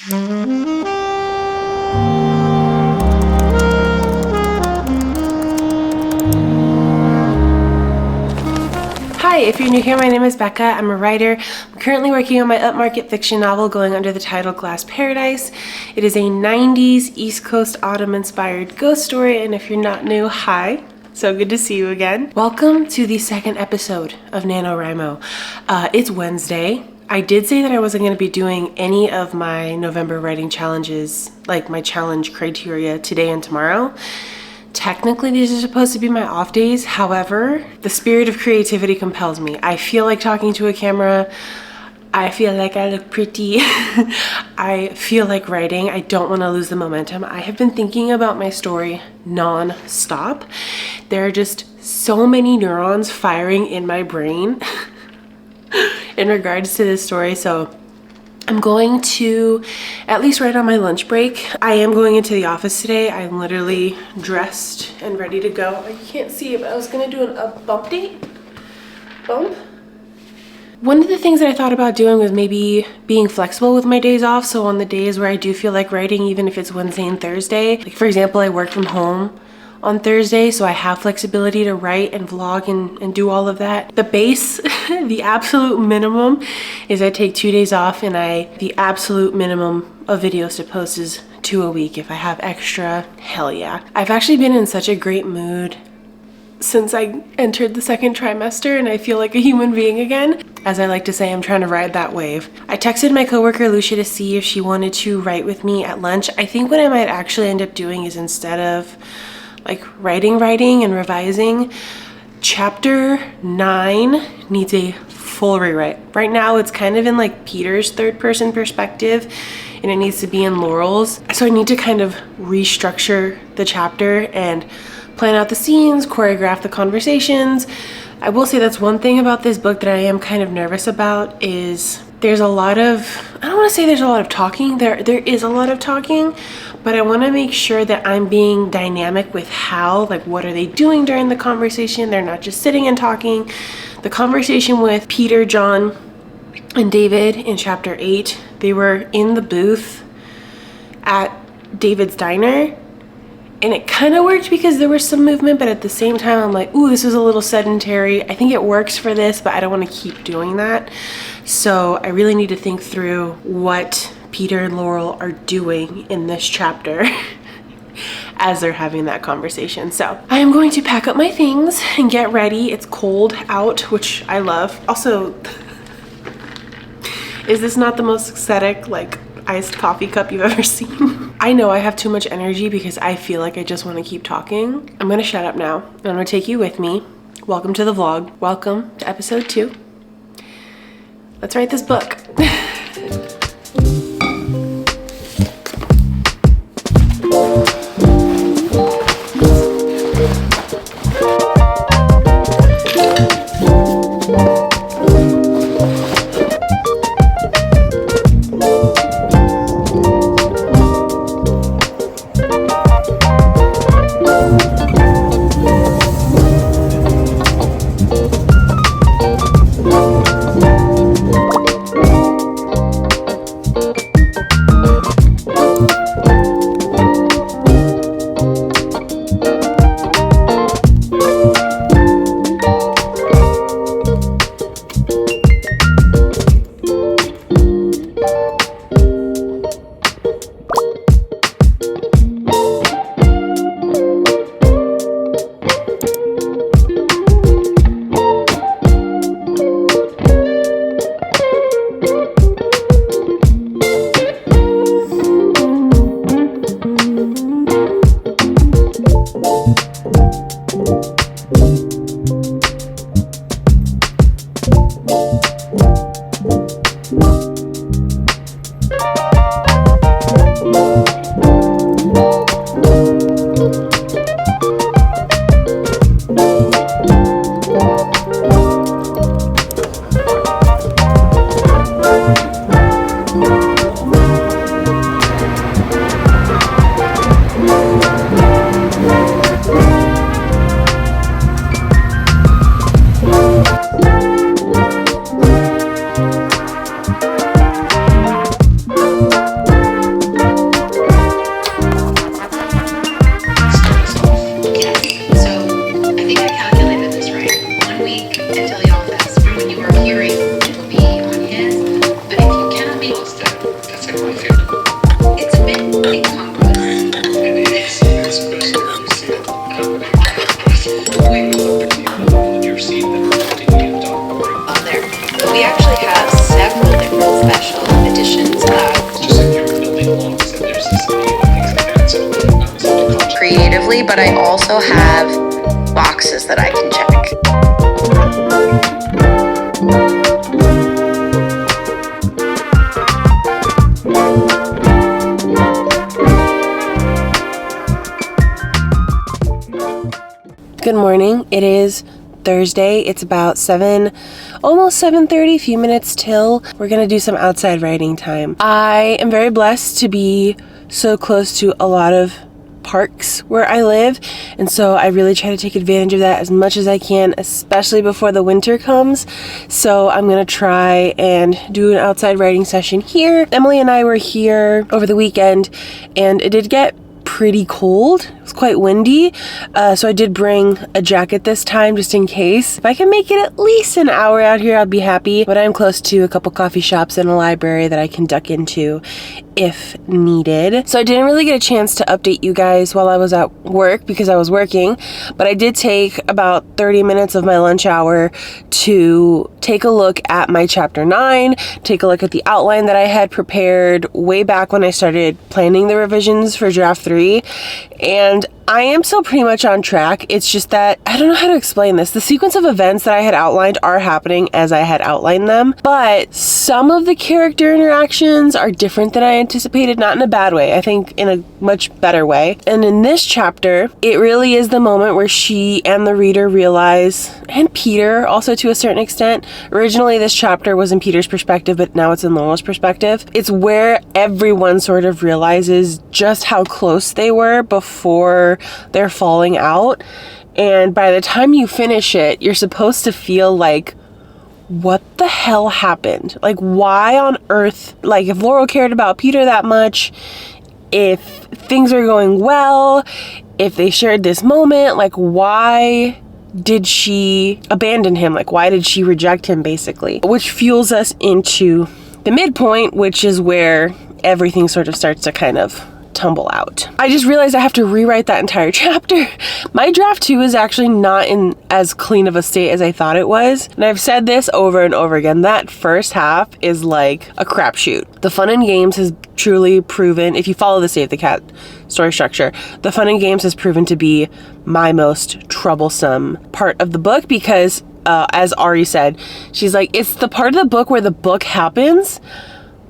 Hi, if you're new here, my name is Becca. I'm a writer. I'm currently working on my upmarket fiction novel going under the title Glass Paradise. It is a 90s East Coast autumn inspired ghost story, and if you're not new, hi. So good to see you again. Welcome to the second episode of NaNoWriMo. It's Wednesday. I did say that I wasn't going to be doing any of my November writing challenges, like my challenge criteria, today and tomorrow. Technically, these are supposed to be my off days. However, the spirit of creativity compels me. I feel like talking to a camera. I feel like I look pretty. I feel like writing. I don't want to lose the momentum. I have been thinking about my story non-stop. There are just so many neurons firing in my brain in regards to this story. So I'm going to at least write on my lunch break. I am going into the office today. I'm literally dressed and ready to go. I can't see it, but I was gonna do a bump date. Bump. One of the things that I thought about doing was maybe being flexible with my days off. So on the days where I do feel like writing, even if it's Wednesday and Thursday, like for example, I work from home on Thursday, so I have flexibility to write and vlog and do all of that. The base, the absolute minimum is I take 2 days off, and the absolute minimum of videos to post is 2 a week. If I have extra, hell yeah. I've actually been in such a great mood since I entered the second trimester, and I feel like a human being again. As I like to say, I'm trying to ride that wave. I texted my coworker Lucia to see if she wanted to write with me at lunch. I think what I might actually end up doing is, instead of like writing and revising, chapter 9 needs a full rewrite. Right now it's kind of in like Peter's third person perspective, and it needs to be in Laurel's. So I need to kind of restructure the chapter and plan out the scenes, choreograph the conversations. I will say that's one thing about this book that I am kind of nervous about, is there's a lot of, I don't want to say there's a lot of talking, there is a lot of talking, but I want to make sure that I'm being dynamic with how, like, what are they doing during the conversation? They're not just sitting and talking. The conversation with Peter, John, and David in chapter 8, they were in the booth at David's diner, and it kind of worked because there was some movement, but at the same time I'm like, ooh, this is a little sedentary. I think it works for this, but I don't want to keep doing that. So I really need to think through what Peter and Laurel are doing in this chapter as they're having that conversation. So I am going to pack up my things and get ready. It's cold out, which I love. Also, is this not the most aesthetic, like, iced coffee cup you've ever seen? I know I have too much energy because I feel like I just want to keep talking. I'm gonna shut up now, and I'm gonna take you with me. Welcome to the vlog. Welcome to episode 2. Let's write this book. It's a bit incongruous. There. We actually have several different special editions creatively, but I also have boxes that I can check. Good morning. It is Thursday. It's about almost 7:30, few minutes till. We're gonna do some outside writing time. I am very blessed to be so close to a lot of parks where I live, and so I really try to take advantage of that as much as I can, especially before the winter comes. So I'm gonna try and do an outside writing session here. Emily and I were here over the weekend, and it did get pretty cold. It was quite windy, so I did bring a jacket this time just in case. If I can make it at least an hour out here, I'll be happy, but I'm close to a couple coffee shops and a library that I can duck into if needed. So I didn't really get a chance to update you guys while I was at work because I was working, but I did take about 30 minutes of my lunch hour to take a look at my chapter 9, take a look at the outline that I had prepared way back when I started planning the revisions for draft 3, and I am still pretty much on track. It's just that I don't know how to explain this. The sequence of events that I had outlined are happening as I had outlined them, but some of the character interactions are different than I anticipated, not in a bad way, I think in a much better way. And in this chapter, it really is the moment where she and the reader realize, and Peter also to a certain extent. Originally this chapter was in Peter's perspective, but now it's in Laurel's perspective. It's where everyone sort of realizes just how close they were before they're falling out. And by the time you finish it, you're supposed to feel like, what the hell happened? Like, why on earth, like, if Laurel cared about Peter that much, if things are going well, if they shared this moment, like, why did she abandon him? Like, why did she reject him, basically? Which fuels us into the midpoint, which is where everything sort of starts to kind of tumble out. I just realized I have to rewrite that entire chapter. My draft 2 is actually not in as clean of a state as I thought it was. And I've said this over and over again. That first half is like a crapshoot. The fun and games has truly proven, if you follow the Save the Cat story structure, the fun and games has proven to be my most troublesome part of the book because, as Ari said, she's like, it's the part of the book where the book happens,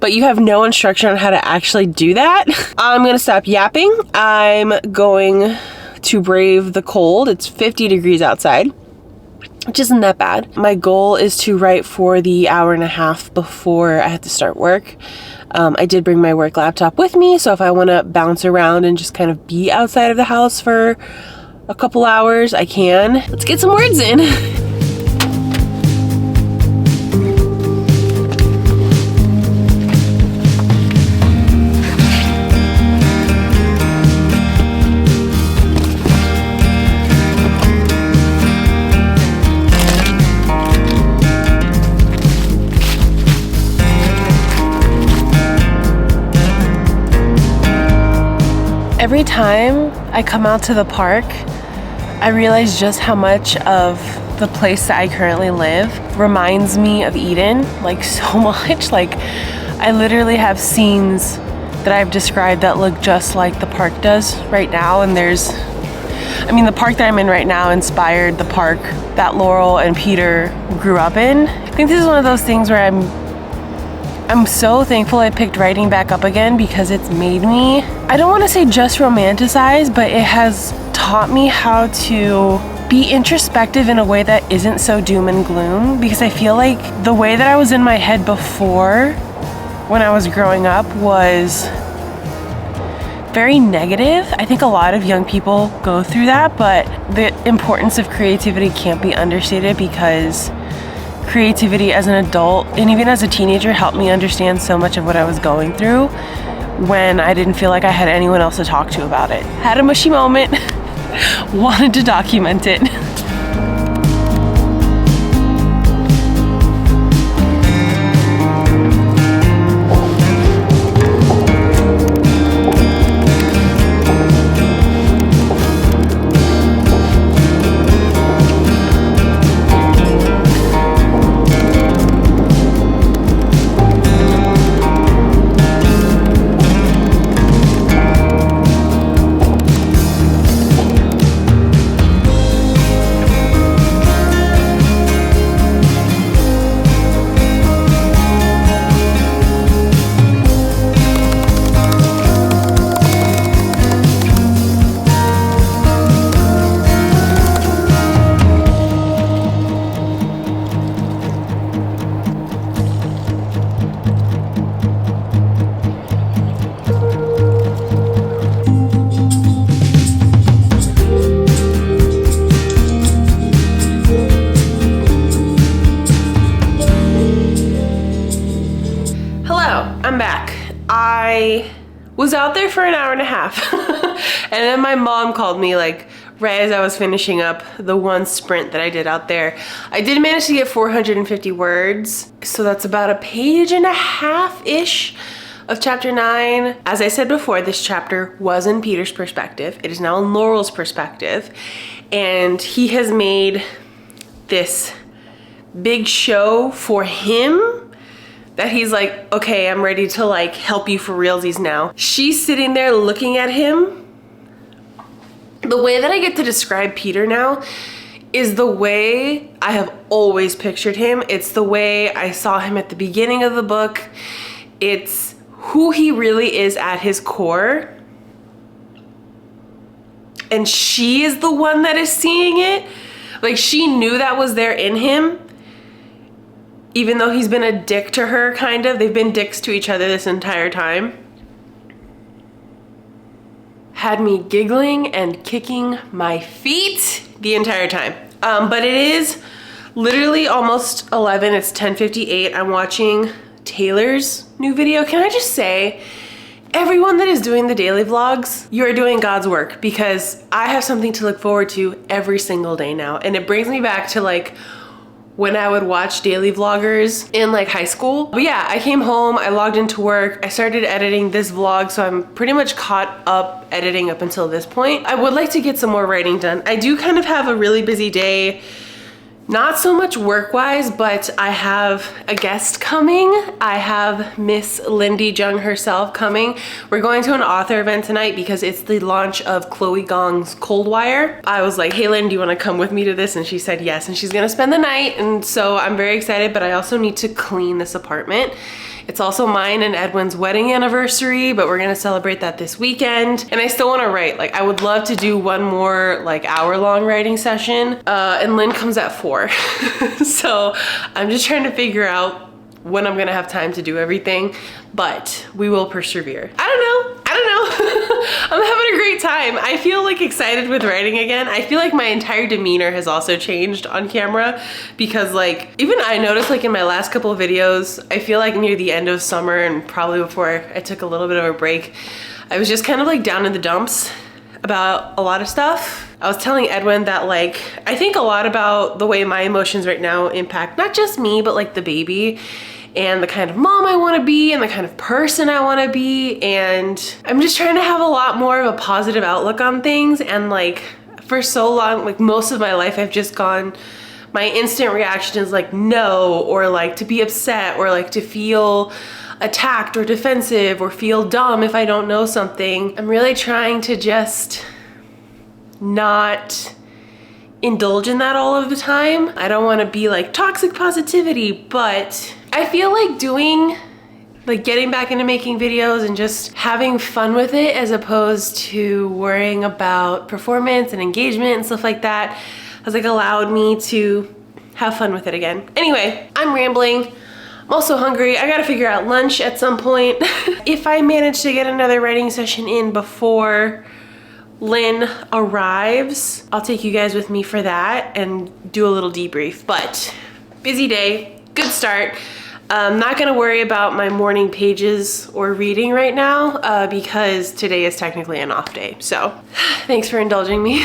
but you have no instruction on how to actually do that. I'm gonna stop yapping. I'm going to brave the cold. It's 50 degrees outside, which isn't that bad. My goal is to write for the hour and a half before I have to start work. I did bring my work laptop with me, so if I wanna bounce around and just kind of be outside of the house for a couple hours, I can. Let's get some words in. Every time I come out to the park, I realize just how much of the place that I currently live reminds me of Eden, like so much. Like, I literally have scenes that I've described that look just like the park does right now. And the park that I'm in right now inspired the park that Laurel and Peter grew up in. I think this is one of those things where I'm so thankful I picked writing back up again because it's made me, I don't want to say just romanticize, but it has taught me how to be introspective in a way that isn't so doom and gloom, because I feel like the way that I was in my head before when I was growing up was very negative. I think a lot of young people go through that, but the importance of creativity can't be understated because creativity as an adult and even as a teenager helped me understand so much of what I was going through when I didn't feel like I had anyone else to talk to about it. Had a mushy moment, wanted to document it. I was out there for an hour and a half. And then my mom called me like right as I was finishing up the one sprint that I did out there. I did manage to get 450 words. So that's about a page and a half-ish of chapter 9. As I said before, this chapter was in Peter's perspective. It is now in Laurel's perspective. And he has made this big show for him that he's like, okay, I'm ready to like help you for realsies now. She's sitting there looking at him. The way that I get to describe Peter now is the way I have always pictured him. It's the way I saw him at the beginning of the book. It's who he really is at his core. And she is the one that is seeing it. Like, she knew that was there in him. Even though he's been a dick to her, kind of. They've been dicks to each other this entire time. Had me giggling and kicking my feet the entire time. But it is literally almost 11. It's 10:58. I'm watching Taylor's new video. Can I just say, everyone that is doing the daily vlogs, you are doing God's work, because I have something to look forward to every single day now. And it brings me back to like when I would watch daily vloggers in like high school. But yeah, I came home, I logged into work, I started editing this vlog, so I'm pretty much caught up editing up until this point. I would like to get some more writing done. I do kind of have a really busy day, not so much work-wise, but I have a guest coming. I have Miss Lindy Jung herself coming. We're going to an author event tonight because it's the launch of Chloe Gong's Cold Wire. I was like, hey Lynn, do you wanna come with me to this? And she said yes, and she's gonna spend the night. And so I'm very excited, but I also need to clean this apartment. It's also mine and Edwin's wedding anniversary, but we're gonna celebrate that this weekend. And I still wanna write. Like, I would love to do one more like hour-long writing session. And Lynn comes at 4. So I'm just trying to figure out when I'm gonna have time to do everything, but we will persevere. I don't know. I'm having a great time. I feel like excited with writing again. I feel like my entire demeanor has also changed on camera, because like, even I noticed like in my last couple of videos, I feel like near the end of summer and probably before I took a little bit of a break, I was just kind of like down in the dumps about a lot of stuff. I was telling Edwin that like, I think a lot about the way my emotions right now impact not just me, but like the baby, and the kind of mom I want to be, and the kind of person I want to be. And I'm just trying to have a lot more of a positive outlook on things. And like, for so long, like most of my life, I've just gone, my instant reaction is like no, or like to be upset, or like to feel attacked or defensive, or feel dumb if I don't know something. I'm really trying to just not indulge in that all of the time. I don't want to be like toxic positivity, but I feel like getting back into making videos and just having fun with it, as opposed to worrying about performance and engagement and stuff like that, has like allowed me to have fun with it again. Anyway, I'm rambling. I'm also hungry. I gotta figure out lunch at some point. If I manage to get another writing session in before Lynn arrives, I'll take you guys with me for that and do a little debrief. But busy day, good start. I'm not gonna worry about my morning pages or reading right now because today is technically an off day. So thanks for indulging me.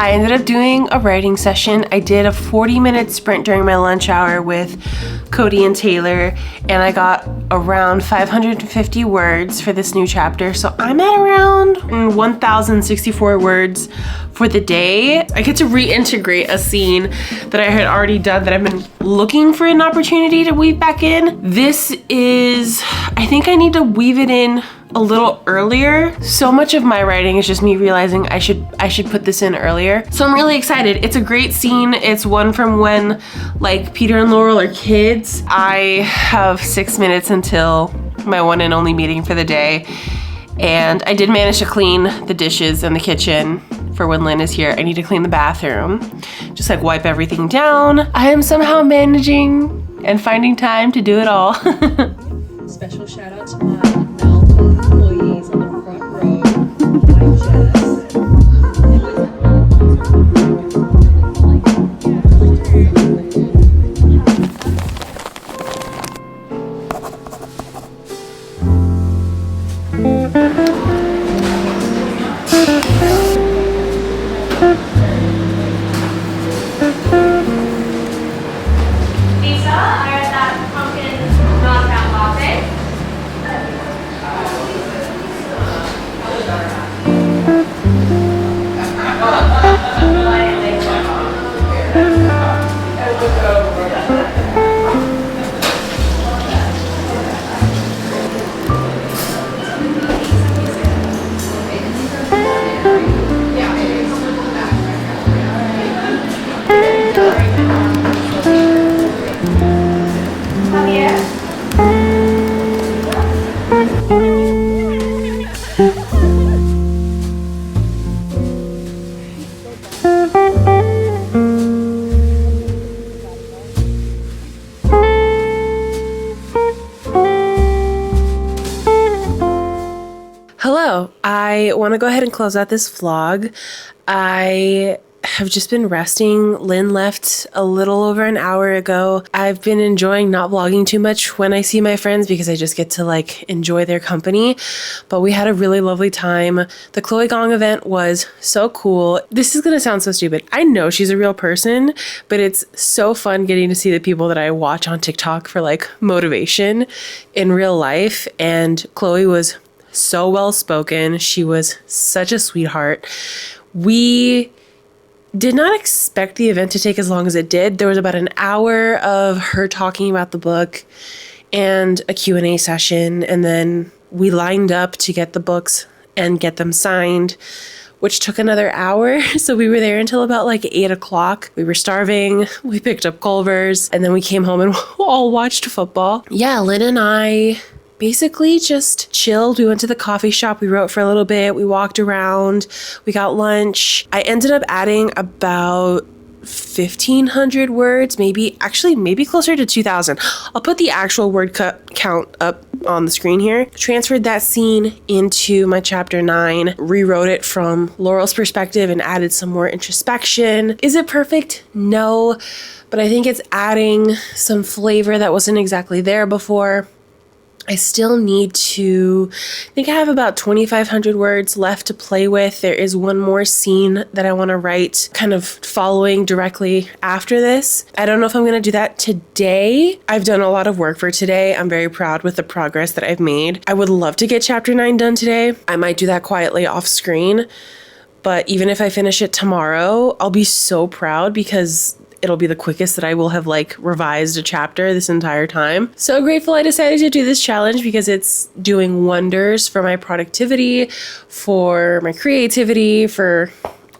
I ended up doing a writing session. I did a 40-minute sprint during my lunch hour with Cody and Taylor, and I got around 550 words for this new chapter. So I'm at around 1,064 words for the day. I get to reintegrate a scene that I had already done that I've been looking for an opportunity to weave back in. This is, I think I need to weave it in a little earlier. So much of my writing is just me realizing I should put this in earlier. So I'm really excited. It's a great scene. It's one from when like Peter and Laurel are kids. I have 6 minutes until my one and only meeting for the day. And I did manage to clean the dishes in the kitchen for when Lynn is here. I need to clean the bathroom, just like wipe everything down. I am somehow managing and finding time to do it all. Special shout out to my Malibu employees on the front row. Hi, Jess. Hello, I want to go ahead and close out this vlog. I have just been resting. Lynn left a little over an hour ago. I've been enjoying not vlogging too much when I see my friends because I just get to like enjoy their company. But we had a really lovely time. The Chloe Gong event was so cool. This is gonna sound so stupid. I know she's a real person, but it's so fun getting to see the people that I watch on TikTok for like motivation in real life. And Chloe was so well spoken. She was such a sweetheart. We did not expect the event to take as long as it did. There was about an hour of her talking about the book and a Q&A session, and then we lined up to get the books and get them signed, which took another hour. So we were there until about like 8 o'clock. We were starving. We picked up Culver's, and then we came home and all watched football. Yeah, Lynn and I basically just chilled. We went to the coffee shop. We wrote for a little bit. We walked around. We got lunch. I ended up adding about 1,500 words, maybe closer to 2,000. I'll put the actual word count up on the screen here. Transferred that scene into my chapter 9, rewrote it from Laurel's perspective and added some more introspection. Is it perfect? No, but I think it's adding some flavor that wasn't exactly there before. I still need to, I think I have about 2,500 words left to play with. There is one more scene that I want to write kind of following directly after this. I don't know if I'm going to do that today. I've done a lot of work for today. I'm very proud with the progress that I've made. I would love to get chapter 9 done today. I might do that quietly off screen, but even if I finish it tomorrow, I'll be so proud because it'll be the quickest that I will have like revised a chapter this entire time. So grateful I decided to do this challenge because it's doing wonders for my productivity, for my creativity, for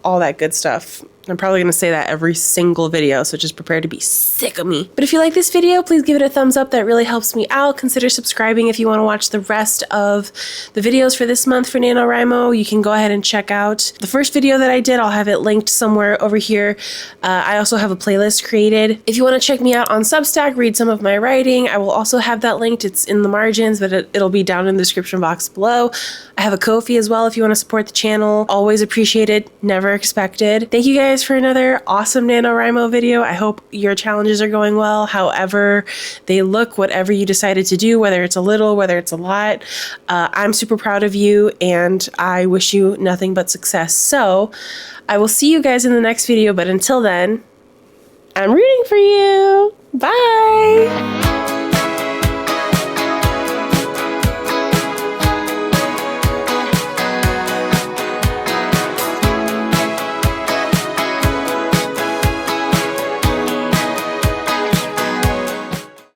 all that good stuff. I'm probably going to say that every single video, so just prepare to be sick of me. But if you like this video, please give it a thumbs up. That really helps me out. Consider subscribing if you want to watch the rest of the videos for this month for NaNoWriMo. You can go ahead and check out the first video that I did. I'll have it linked somewhere over here. I also have a playlist created. If you want to check me out on Substack, read some of my writing, I will also have that linked. It's in the margins, but it'll be down in the description box below. I have a Ko-fi as well if you want to support the channel. Always appreciated, never expected. Thank you guys for another awesome NaNoWriMo video. I hope your challenges are going well, however they look, whatever you decided to do, whether it's a little, whether it's a lot. I'm super proud of you and I wish you nothing but success. So I will see you guys in the next video, but until then, I'm rooting for you. Bye.